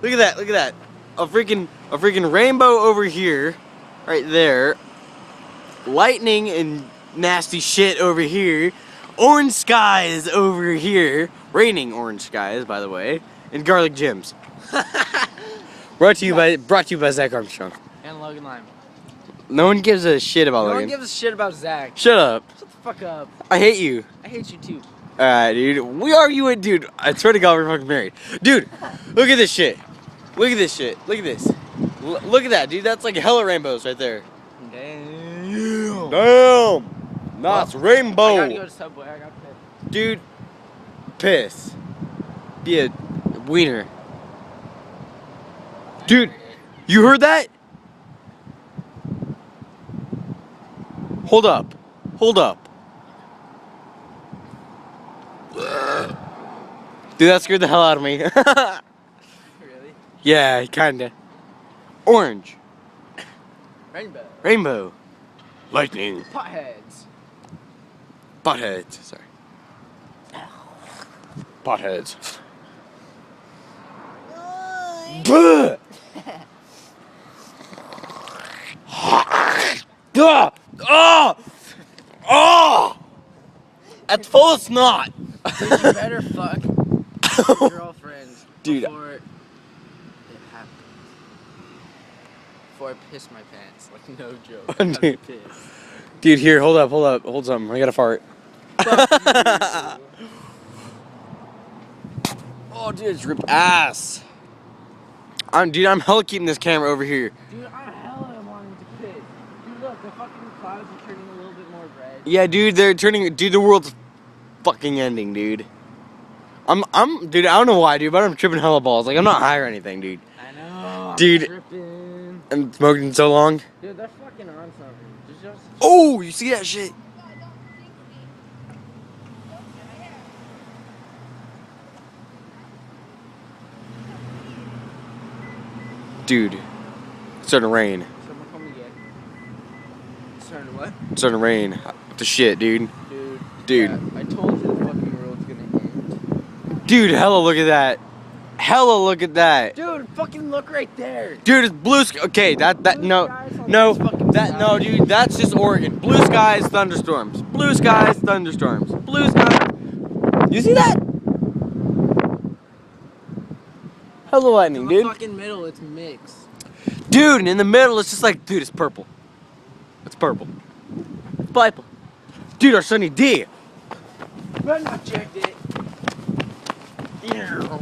Look at that. Look at that. A freaking rainbow over here, right there. Lightning and nasty shit over here. Orange skies over here. Raining orange skies, by the way. And garlic gems. brought to you by Zach Armstrong. And Logan Lime. No one gives a shit about Logan. No one gives a shit about Zach. Shut up. Shut the fuck up. I hate you. I hate you too. Alright, dude. We arguing, dude. I swear to God, we're fucking married. Dude, look at this shit. Look at this shit. Look at this. Look at that, dude. That's like hella rainbows right there. Damn. Damn. Nah, it's rainbow. I gotta go to Subway. I got pissed. Dude, piss. Be a wiener. Dude, you heard that? Hold up. Hold up. Dude, that scared the hell out of me. Really? Yeah, kinda. Orange. Rainbow. Rainbow. Lightning. Potheads. Buttheads. Sorry. Potheads. Buh! Oh! Oh! That's full of snot. Dude, you better fuck your girlfriend Dude. before it happens. Before I piss my pants. Like, no joke. I'm Dude. pissed. Dude, here, hold up, hold something. I gotta fart. Oh, dude, it's ripped ass. Dude, I'm hella keeping this camera over here. Dude, I'm hella wanting to piss. Dude, look, the fucking clouds are turning a little bit more red. Yeah, dude, they're turning. Dude, the world's fucking ending, dude. Dude, I don't know why, dude, but I'm tripping hella balls. Like, I'm not high or anything, dude. I know. Dude. I'm tripping. I'm smoking so long. Dude, they're fucking on something. Just... Oh, you see that shit? Dude, it's starting to rain. Someone call me gay. It's starting to what? It's starting to rain. What the shit, dude? Dude. Yeah, I told you the fucking world's gonna end. Dude, hella look at that. Hella look at that. Dude, fucking look right there. Dude, it's blue sky. Okay, no, dude, that's just Oregon. Blue skies, thunderstorms. Blue skies, thunderstorms. Blue skies. You see that? Hella lightning, In dude. the fucking middle, it's mixed. Dude, and in the middle, it's just like, dude, it's purple. It's purple. It's purple. Dude, our sunny D. But not checked it. Yeah.